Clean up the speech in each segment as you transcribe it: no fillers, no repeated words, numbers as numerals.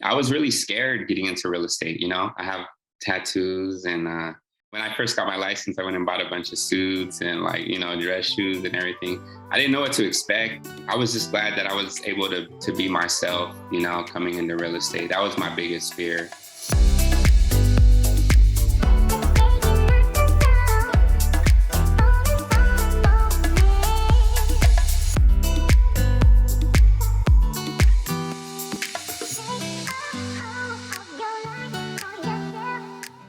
I was really scared getting into real estate. I have tattoos, and when I first got my license, I went and bought a bunch of suits and dress shoes and everything. I didn't know what to expect. I was just glad that I was able to be myself, coming into real estate. That was my biggest fear.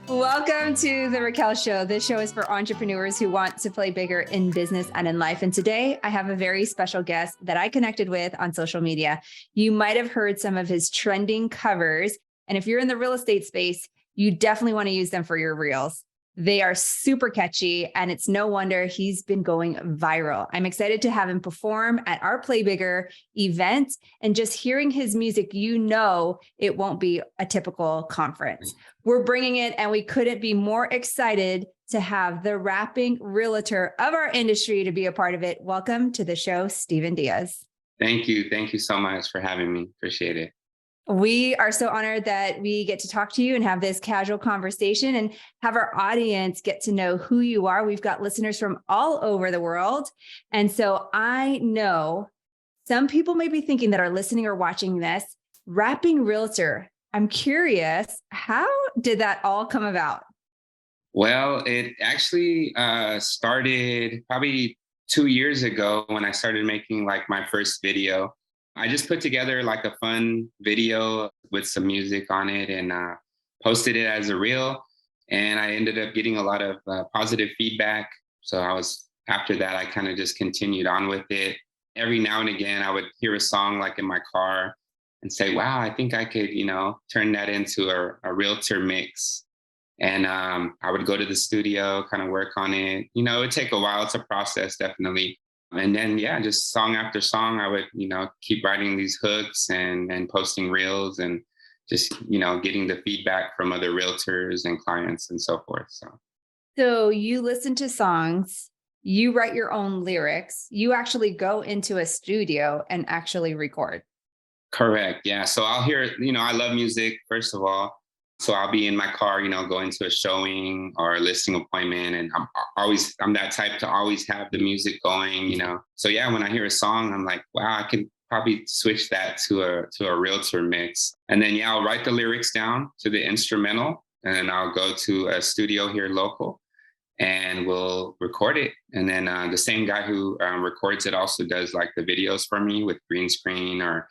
Welcome to the Raquel Show. This show is for entrepreneurs who want to play bigger in business and in life. And today I have a very special guest that I connected with on social media. You might have heard some of his trending covers. And if you're in the real estate space, you definitely want to use them for your reels. They are super catchy, and it's no wonder he's been going viral. I'm excited to have him perform at our Play Bigger event, and just hearing his music, it won't be a typical conference. We're bringing it, and we couldn't be more excited to have the Rappin Realtor of our industry to be a part of it. Welcome to the show, Steven Diaz. Thank you. Thank you so much for having me. Appreciate it. We are so honored that we get to talk to you and have this casual conversation and have our audience get to know who you are. We've got listeners from all over the world. And so I know some people may be thinking that are listening or watching this, Rappin Realtor. I'm curious, how did that all come about? Well, it actually started probably 2 years ago when I started making my first video. I just put together a fun video with some music on it and posted it as a reel. And I ended up getting a lot of positive feedback. So after that, I kind of just continued on with it. Every now and again, I would hear a song in my car and say, wow, I think I could, turn that into a realtor mix. And I would go to the studio, kind of work on it. It would take a while. It's a process, definitely. And then, just song after song, I would, keep writing these hooks and posting reels and just, getting the feedback from other realtors and clients and so forth. So you listen to songs, you write your own lyrics, you actually go into a studio and actually record. Correct. Yeah. So I'll hear, I love music, first of all. So I'll be in my car, going to a showing or a listing appointment. And I'm that type to always have the music going. So yeah, when I hear a song, I'm like, wow, I could probably switch that to a realtor mix. And then, I'll write the lyrics down to the instrumental, and then I'll go to a studio here local and we'll record it. And then the same guy who records it also does the videos for me with green screen or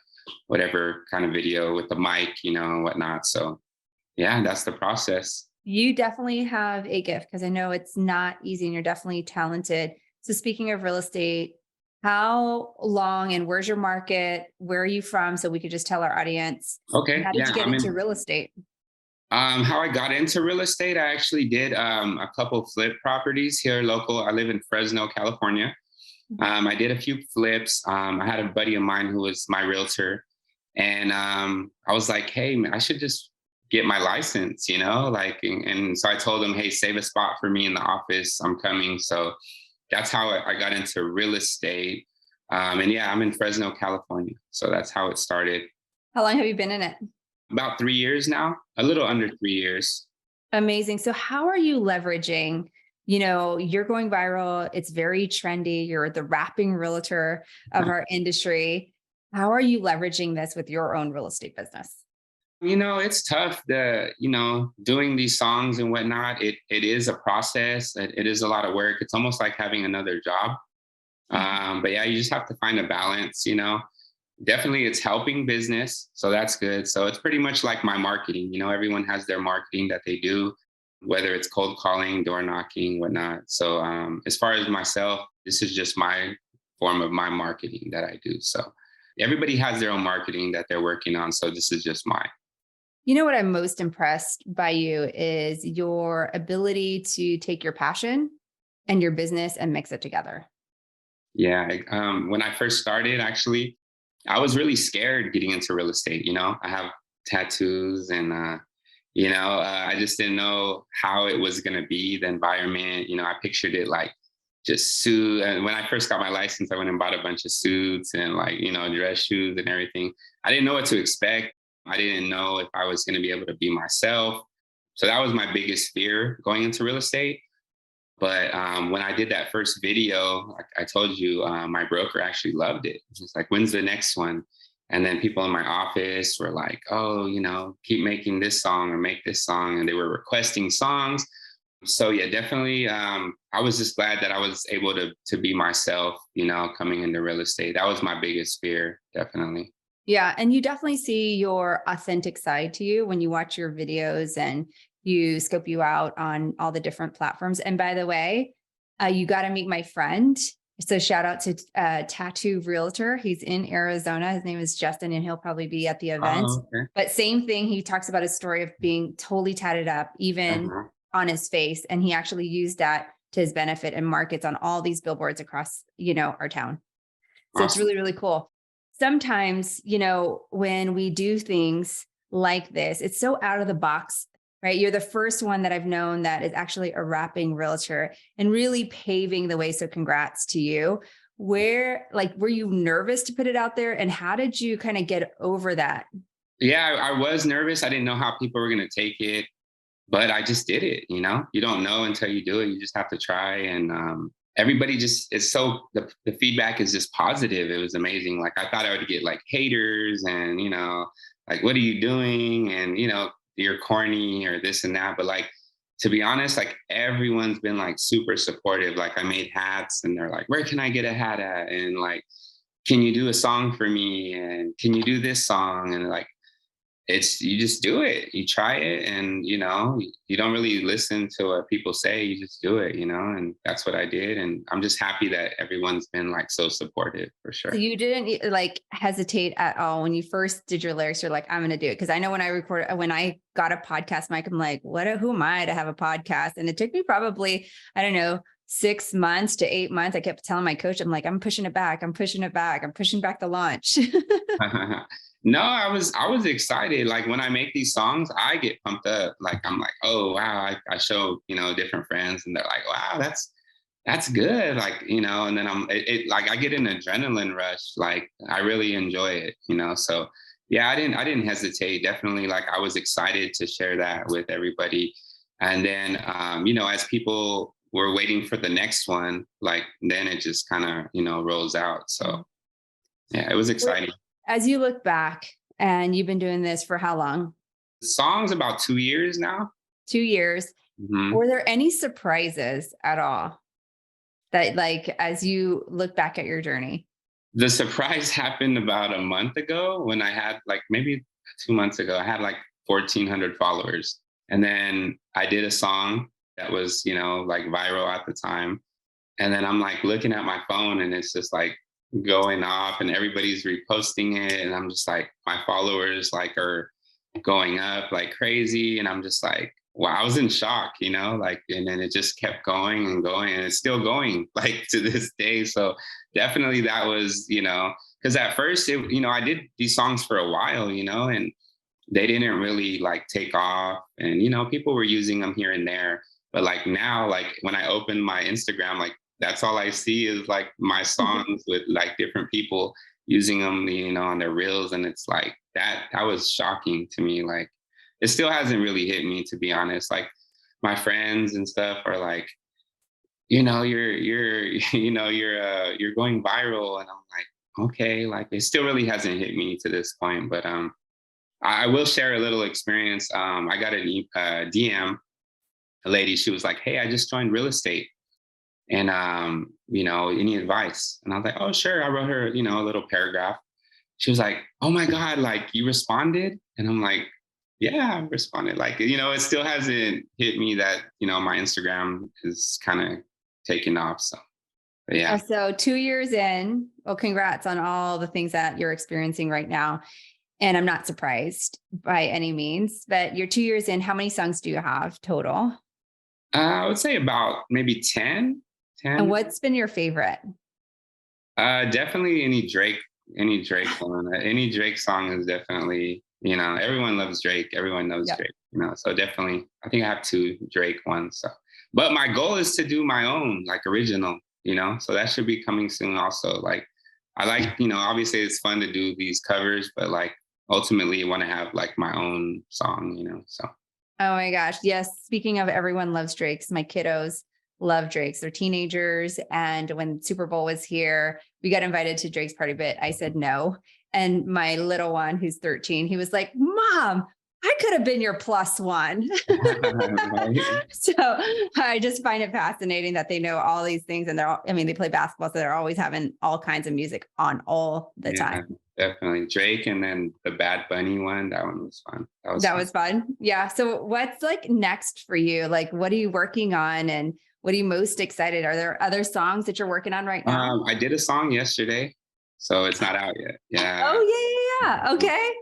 whatever kind of video with the mic, and whatnot. So yeah, that's the process. You definitely have a gift, because I know it's not easy and you're definitely talented. So speaking of real estate, how long and where's your market? Where are you from? So we could just tell our audience. Okay. How did you get into real estate? How I got into real estate, I actually did a couple flip properties here local. I live in Fresno, California. I did a few flips. I had a buddy of mine who was my realtor. And I was like, hey, man, I should just get my license, and so I told him, hey, save a spot for me in the office. I'm coming. So that's how I got into real estate. And yeah, I'm in Fresno, California. So that's how it started. How long have you been in it? About 3 years now, a little under 3 years. Amazing. So how are you leveraging, you're going viral. It's very trendy. You're the Rappin Realtor of our industry. How are you leveraging this with your own real estate business? It's tough doing these songs and whatnot. It is a process. It is a lot of work. It's almost like having another job. But yeah, you just have to find a balance, Definitely it's helping business. So that's good. So it's pretty much like my marketing. Everyone has their marketing that they do, whether it's cold calling, door knocking, whatnot. So as far as myself, this is just my form of my marketing that I do. So everybody has their own marketing that they're working on. So this is just mine. You know what I'm most impressed by you is your ability to take your passion and your business and mix it together. Yeah. When I first started, actually, I was really scared getting into real estate. I have tattoos and, I just didn't know how it was going to be, the environment. I pictured it just suit. And when I first got my license, I went and bought a bunch of suits and dress shoes and everything. I didn't know what to expect. I didn't know if I was going to be able to be myself. So that was my biggest fear going into real estate. But when I did that first video, like I told you, my broker actually loved it. He's like, when's the next one? And then people in my office were like, oh, keep making this song or make this song. And they were requesting songs. So yeah, definitely. I was just glad that I was able to be myself, coming into real estate. That was my biggest fear, definitely. Yeah. And you definitely see your authentic side to you when you watch your videos and you scope you out on all the different platforms. And by the way, you got to meet my friend. So shout out to Tattoo Realtor. He's in Arizona. His name is Justin, and he'll probably be at the event. Oh, okay. But same thing, he talks about his story of being totally tatted up, even Uh-huh. on his face. And he actually used that to his benefit and markets on all these billboards across, our town. So it's Awesome. really, really cool. Sometimes, when we do things like this, it's so out of the box, right? You're the first one that I've known that is actually a rapping realtor and really paving the way. So congrats to you. Were you nervous to put it out there? And how did you kind of get over that? Yeah, I was nervous. I didn't know how people were going to take it, but I just did it. You don't know until you do it. You just have to try. And everybody the feedback is just positive. It was amazing. Like I thought I would get like haters and, like, what are you doing? And, you're corny or this and that. But like, to be honest, like everyone's been like super supportive. Like I made hats and they're like, where can I get a hat at? And like, can you do a song for me? And can you do this song? And like, you just do it, you try it, and you don't really listen to what people say, you just do it, and that's what I did. And I'm just happy that everyone's been like so supportive, for So sure. you didn't like hesitate at all when you first did your lyrics. You're like, I'm going to do it. Cause I know when I got a podcast mic, I'm like, who am I to have a podcast? And it took me probably, I don't know, 6 months to 8 months. I kept telling my coach, I'm like, I'm pushing it back. I'm pushing it back. I'm pushing back the launch. No, I was excited. Like when I make these songs, I get pumped up. Like I'm like, oh wow, I show different friends, and they're like, wow, that's good. Like and then like I get an adrenaline rush. Like I really enjoy it. So yeah, I didn't hesitate. Definitely, like I was excited to share that with everybody. And then as people were waiting for the next one, like then it just kind of rolls out. So yeah, it was exciting. As you look back and you've been doing this for how long? The song's about 2 years now. 2 years. Mhm. Were there any surprises at all that like, as you look back at your journey? The surprise happened about a month ago when I had like maybe 2 months ago, I had like 1,400 followers. And then I did a song that was, like viral at the time. And then I'm like looking at my phone and it's just like going off and everybody's reposting it. And I'm just like, my followers like are going up like crazy. And I'm just like, wow, I was in shock, like, and then it just kept going and going and it's still going like to this day. So definitely that was, because at first, I did these songs for a while, and they didn't really like take off and, people were using them here and there. But like now, like when I open my Instagram, like that's all I see is like my songs with like different people using them, on their reels. And it's like that was shocking to me. Like it still hasn't really hit me, to be honest. Like my friends and stuff are like, you're you're going viral. And I'm like, okay, like it still really hasn't hit me to this point. But I will share a little experience. I got an DM, a lady, she was like, hey, I just joined real estate. And any advice? And I was like, oh sure. I wrote her, a little paragraph. She was like, oh my God, like you responded? And I'm like, yeah, I responded. Like, it still hasn't hit me that, my Instagram is kind of taking off. So but Yeah, yeah. so 2 years in, well, congrats on all the things that you're experiencing right now. And I'm not surprised by any means, but you're 2 years in. How many songs do you have total? I would say about maybe 10, And 10. what's been your favorite? Definitely any Drake one. Any Drake song is definitely, everyone loves Drake. Everyone knows Yep. Drake, so definitely, I think I have two Drake ones. So, but my goal is to do my own, like original, so that should be coming soon also. Like, I like, obviously it's fun to do these covers, but like, ultimately want to have like my own song, so. Oh my gosh. Yes. Speaking of everyone loves Drake's, my kiddos love Drake's. They're teenagers. And when Super Bowl was here, we got invited to Drake's party, but I said no. And my little one, who's 13, he was like, Mom, I could have been your plus one. Right? So I just find it fascinating that they know all these things. And I mean, they play basketball, so they're always having all kinds of music on all the Yeah, time. definitely Drake, and then the Bad Bunny one. That one was fun. That was That fun. was fun. Yeah. So what's like next for you? Like, what are you working on and what are you most excited? Are there other songs that you're working on right now? I did a song yesterday, so it's not out yet. Yeah. Oh, yeah, yeah, yeah. Okay.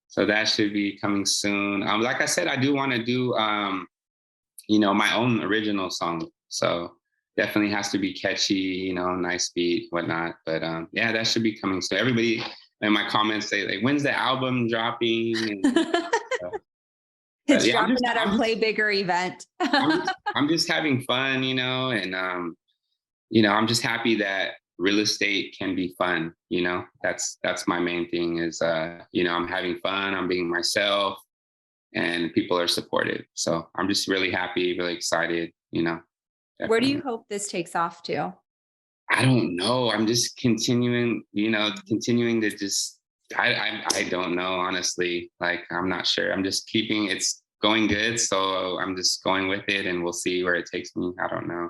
So that should be coming soon. Like I said, I do want to do, my own original song. So definitely has to be catchy, nice beat, whatnot. But yeah, that should be coming soon. Everybody in my comments say like, "When's the album dropping?" Uh, but It's yeah, dropping at our Play Bigger event. I'm just, I'm just having fun, and I'm just happy that real estate can be fun. That's my main thing is, I'm having fun, I'm being myself, and people are supportive. So I'm just really happy, really excited, Where do you definitely. hope this takes off to? I don't know. I'm just continuing to just, I don't know, honestly. Like, I'm not sure. I'm just keeping, it's going good. So I'm just going with it and we'll see where it takes me. I don't know.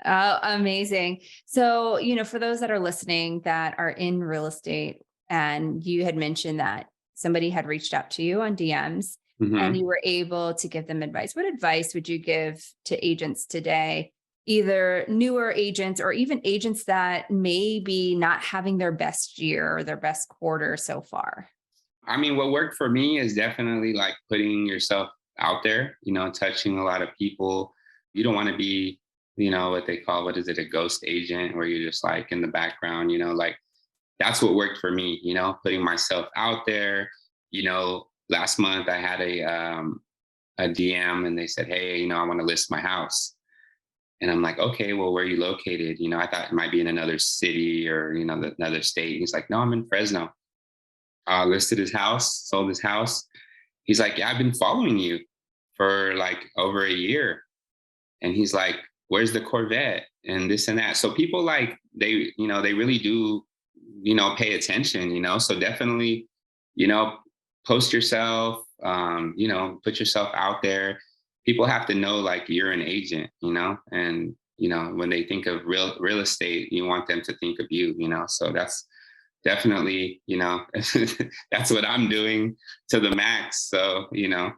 Oh, amazing. So, for those that are listening that are in real estate, and you had mentioned that somebody had reached out to you on DMs and Hmm. you were able to give them advice. What advice would you give to agents today, either newer agents or even agents that may be not having their best year or their best quarter so far? I mean, what worked for me is definitely like putting yourself out there, touching a lot of people. You don't want to be, what they call, what is it, a ghost agent, where you're just like in the background, like that's what worked for me, putting myself out there. Last month I had a DM and they said, "Hey, I want to list my house." And I'm like, "Okay, well, where are you located?" I thought it might be in another city or, another state. And he's like, "No, I'm in Fresno." Listed his house, sold his house. He's like, "Yeah, I've been following you for like over a year." And he's like, "Where's the Corvette?" And this and that. So people like they really do, pay attention, So definitely, you know, post yourself, put yourself out there. People have to know like you're an agent, and when they think of real estate, you want them to think of you, So that's definitely, that's what I'm doing to the max. So,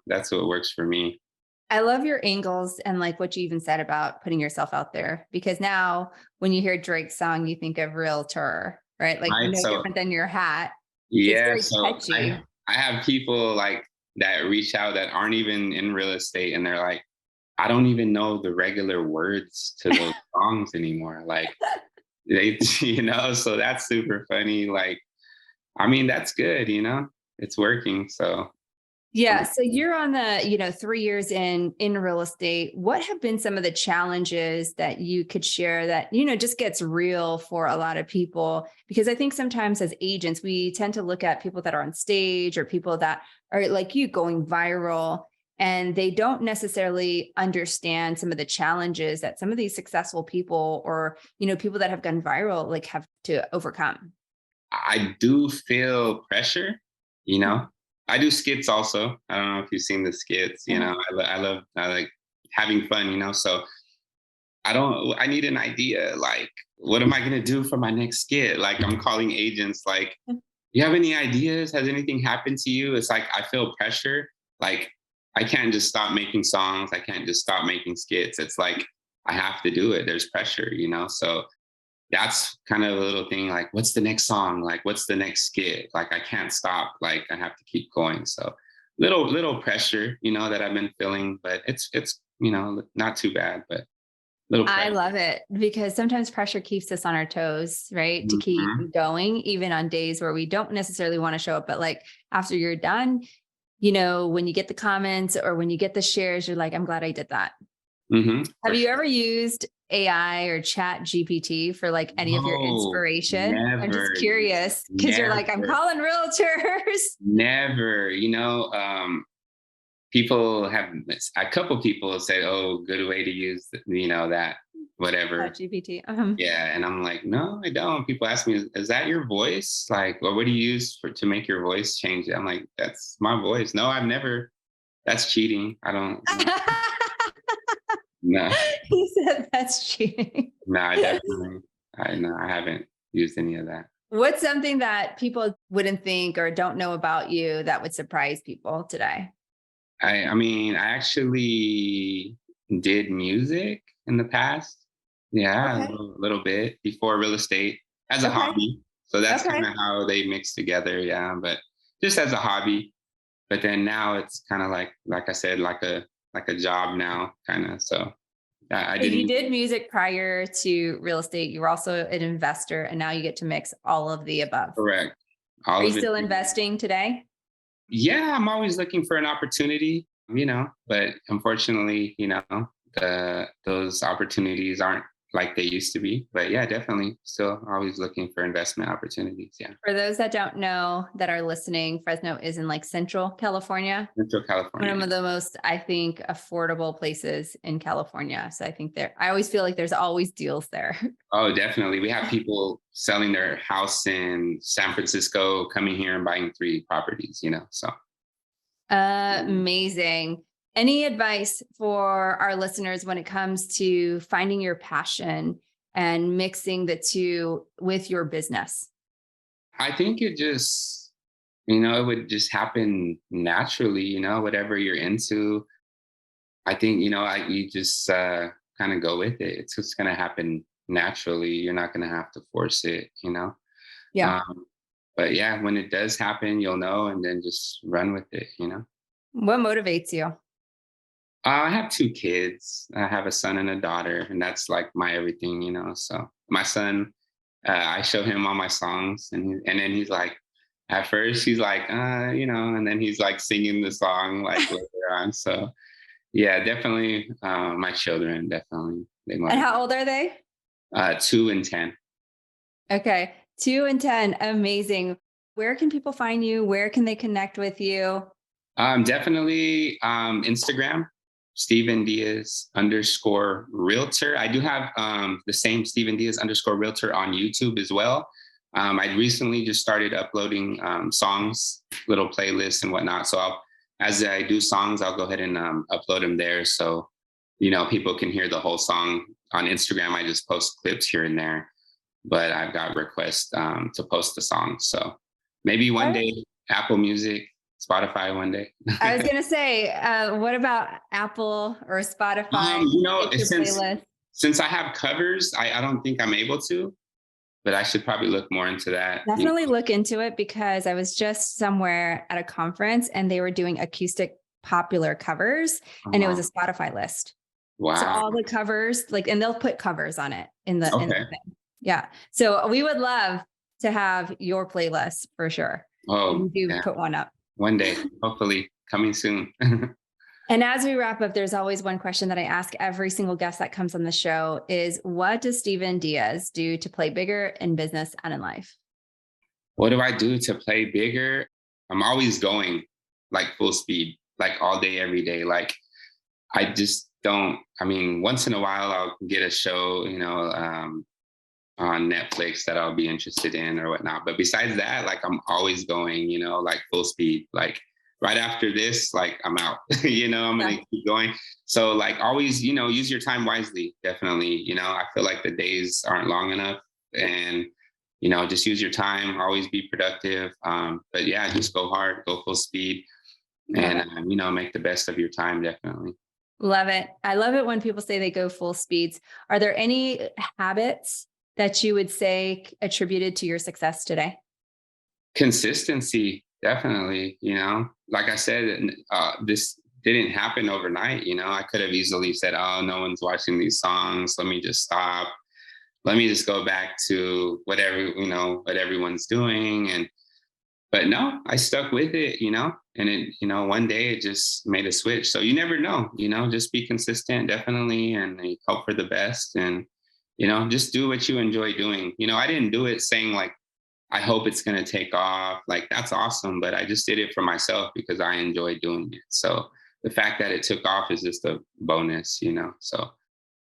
that's what works for me. I love your angles and like what you even said about putting yourself out there, because now when you hear Drake's song, you think of realtor, right? Like Right. no So different than your hat. So it's yeah, very so I catchy. I have people like that reach out that aren't even in real estate and they're like, I don't even know the regular words to those songs anymore. Like they, so that's super funny. Like, I mean, that's good, it's working. So Yeah. So you're on the, 3 years in real estate. What have been some of the challenges that you could share that, just gets real for a lot of people? Because I think sometimes as agents, we tend to look at people that are on stage or people that are like you going viral, and they don't necessarily understand some of the challenges that some of these successful people or, people that have gone viral, like have to overcome. I do feel pressure, you know. I do skits also. I don't know if you've seen the skits, I like having fun, So I need an idea. Like, what am I going to do for my next skit? Like, I'm calling agents, like, you have any ideas? Has anything happened to you? It's like, I feel pressure. Like, I can't just stop making songs. I can't just stop making skits. It's like, I have to do it. There's pressure, So that's kind of a little thing like, what's the next song? Like, what's the next skit? Like, I can't stop. Like, I have to keep going. So little pressure, that I've been feeling, but it's, not too bad, but little I pressure. love it because sometimes pressure keeps us on our toes, right? To keep Mhm. going, even on days where we don't necessarily want to show up. But like after you're done, when you get the comments or when you get the shares, you're like, I'm glad I did that. Have For you sure. ever used AI or Chat GPT for like any of your No, inspiration? I'm just never, curious because you're like, I'm never, calling realtors. never. People have a couple people have said, "Oh, good way to use, that Chat whatever." GPT. Yeah, and I'm like, no, I don't. People ask me, "Is that your voice? Like, or what do you use to make your voice change?" I'm like, "That's my voice." No, I've never. That's cheating. I don't. No, He said that's cheating. no, I definitely. I no, I haven't used any of that. What's something that people wouldn't think or don't know about you that would surprise people today? I mean, I actually did music in the past. Yeah, a Okay. little bit before real estate as a Okay. hobby. So that's kind Okay. of how they mix together. Yeah, but just as a hobby. But then now it's kind of like I said, like a job now, kind of. So I So you didn't. did music prior to real estate. You were also an investor, and now you get to mix all of the above. Correct. Are All you of it. still investing today? Yeah, I'm always looking for an opportunity, but unfortunately, those opportunities aren't like they used to be. But yeah, definitely still always looking for investment opportunities. Yeah. For those that don't know that are listening, Fresno is in like Central California, Central one California. of the most, I think, affordable places in California. So I think I always feel like there's always deals there. Oh, definitely. We have people selling their house in San Francisco, coming here and buying 3 properties. So Amazing. Any advice for our listeners when it comes to finding your passion and mixing the two with your business? I think it would just happen naturally, whatever you're into. I think, you just kind of go with it. It's just going to happen naturally. You're not going to have to force it. Yeah. Um, but yeah, when it does happen, you'll know and then just run with it. What motivates you? I have 2 kids. I have a son and a daughter, and that's like my everything. So my son, I show him all my songs, and then he's like, at first he's like, and then he's like singing the song like later on. So yeah, definitely. My children definitely they And motivate. how old are they? 2 and 10. Okay. 2 and 10. Amazing. Where can people find you? Where can they connect with you? Definitely Instagram, Steven Diaz underscore realtor. I do have the same Steven Diaz underscore realtor on YouTube as well. I recently just started uploading songs, little playlists and whatnot. So as I do songs, I'll go ahead and upload them there. So, people can hear the whole song. On Instagram, I just post clips here and there, but I've got requests to post the song. So maybe one What? day, Apple Music, Spotify one day. I was going to say, what about Apple or Spotify? Get your Since playlist. I have covers, I don't think I'm able to, but I should probably look more into that. Definitely look into it because I was just somewhere at a conference and they were doing acoustic popular covers and it was a Uh, Spotify list. So wow. all the covers, like, and they'll put covers on it in the Okay. thing. Yeah. So we would love to have your playlist for sure. Oh, You do yeah. put one up. One day, hopefully, coming soon. And as we wrap up, there's always one question that I ask every single guest that comes on the show is what does Steven Diaz do to play bigger in business and in life? What do I do to play bigger? I'm always going like full speed, like all day, every day. Like I just don't. I mean, once in a while, I'll get a show, on Netflix that I'll be interested in or whatnot. But besides that, like I'm always going, like full speed. Like right after this, like I'm out. I'm Yeah. gonna keep going. So like always, use your time wisely. Definitely. I feel like the days aren't long enough, and just use your time. Always be productive. But yeah, just go hard, go full speed, Love and it. make the best of your time. Definitely. Love it. I love it when people say they go full speeds. Are there any habits that you would say attributed to your success today? Consistency, definitely. Like I said, this didn't happen overnight. I could have easily said, oh, no one's watching these songs, let me just stop, let me just go back to whatever, what everyone's doing. And But no, I stuck with it, and one day it just made a switch. So you never know, just be consistent, definitely, and hope for the best. And, just do what you enjoy doing. I didn't do it saying like, I hope it's going to take off. Like, that's awesome. But I just did it for myself because I enjoy doing it. So the fact that it took off is just a bonus, so Well,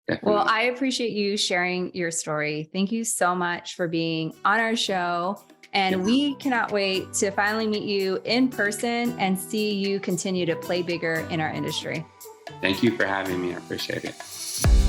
definitely. I appreciate you sharing your story. Thank you so much for being on our show. Yeah. And we cannot wait to finally meet you in person and see you continue to play bigger in our industry. Thank you for having me. I appreciate it.